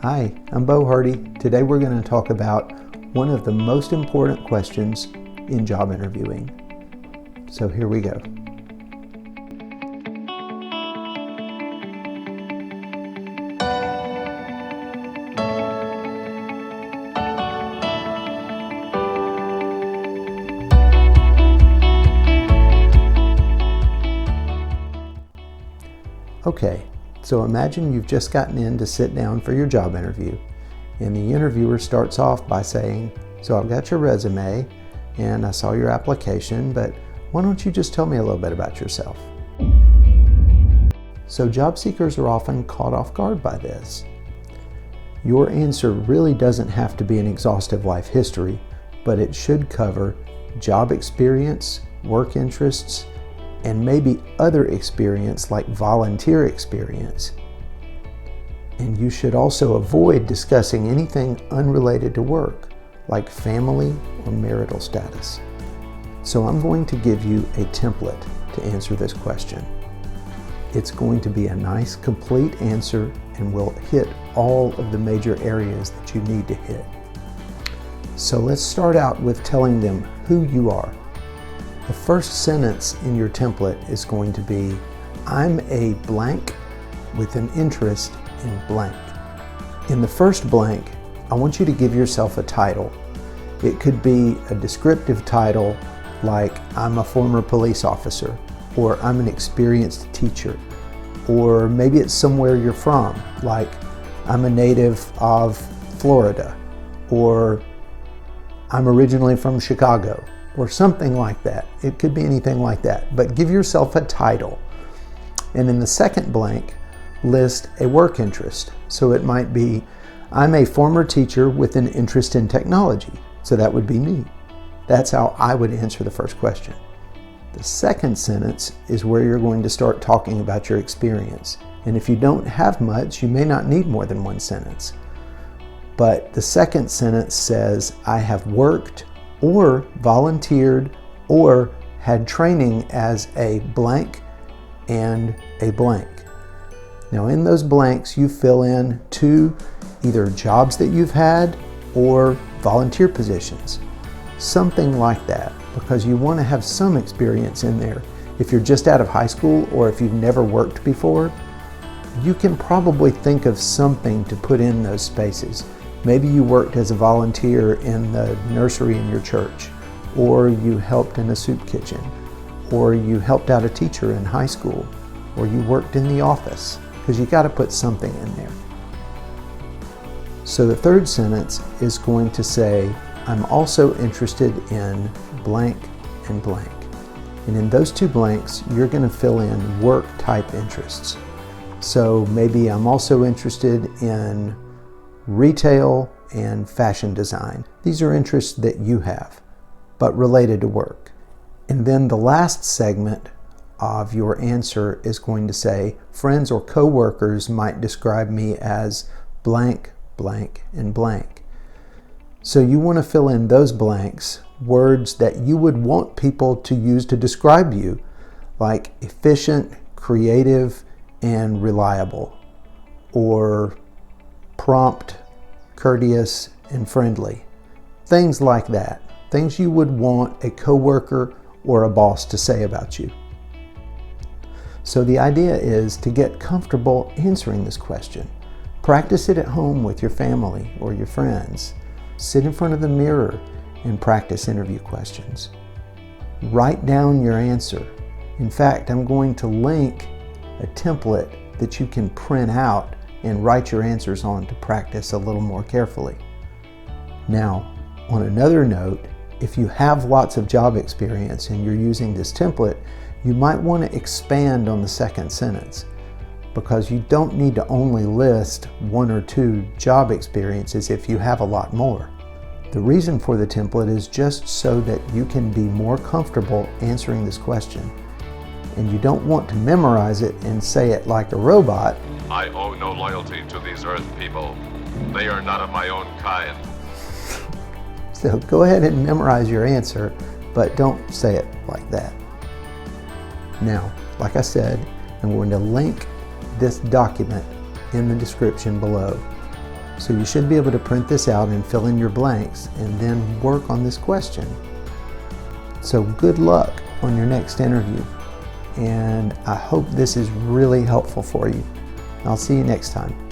Hi, I'm Bo Hardy. Today we're going to talk about one of the most important questions in job interviewing. So here we go. Okay, so imagine you've just gotten in to sit down for your job interview, and the interviewer starts off by saying, "So I've got your resume and I saw your application, but why don't you just tell me a little bit about yourself?" So job seekers are often caught off guard by this. Your answer really doesn't have to be an exhaustive life history, but it should cover job experience, work interests, and maybe other experience like volunteer experience. And you should also avoid discussing anything unrelated to work, like family or marital status. So I'm going to give you a template to answer this question. It's going to be a nice, complete answer and will hit all of the major areas that you need to hit. So let's start out with telling them who you are. The first sentence in your template is going to be, "I'm a blank with an interest in blank." In the first blank, I want you to give yourself a title. It could be a descriptive title like, "I'm a former police officer," or "I'm an experienced teacher," or maybe it's somewhere you're from, like, "I'm a native of Florida," or "I'm originally from Chicago," or something like that. It could be anything like that, but give yourself a title. And in the second blank, list a work interest. So it might be, "I'm a former teacher with an interest in technology." So that would be me. That's how I would answer the first question. The second sentence is where you're going to start talking about your experience. And if you don't have much, you may not need more than one sentence. But the second sentence says, "I have worked or volunteered or had training as a blank and a blank." Now in those blanks you fill in two either jobs that you've had or volunteer positions. Something like that, because you want to have some experience in there. If you're just out of high school or if you've never worked before, you can probably think of something to put in those spaces. Maybe you worked as a volunteer in the nursery in your church, or you helped in a soup kitchen, or you helped out a teacher in high school, or you worked in the office, because you got to put something in there. So the third sentence is going to say, "I'm also interested in blank and blank." And in those two blanks, you're going to fill in work type interests. So maybe I'm also interested in retail and fashion design. These are interests that you have, but related to work. And then the last segment of your answer is going to say, "Friends or coworkers might describe me as blank, blank, and blank." So you want to fill in those blanks, words that you would want people to use to describe you, like efficient, creative, and reliable, or prompt, courteous, and friendly. Things like that. Things you would want a coworker or a boss to say about you. So the idea is to get comfortable answering this question. Practice it at home with your family or your friends. Sit in front of the mirror and practice interview questions. Write down your answer. In fact, I'm going to link a template that you can print out and write your answers on to practice a little more carefully. Now, on another note, if you have lots of job experience and you're using this template, you might want to expand on the second sentence, because you don't need to only list one or two job experiences if you have a lot more. The reason for the template is just so that you can be more comfortable answering this question. And you don't want to memorize it and say it like a robot. "I owe no loyalty to these earth people. They are not of my own kind." So go ahead and memorize your answer, but don't say it like that. Now, like I said, I'm going to link this document in the description below. So you should be able to print this out and fill in your blanks and then work on this question. So good luck on your next interview, and I hope this is really helpful for you. I'll see you next time.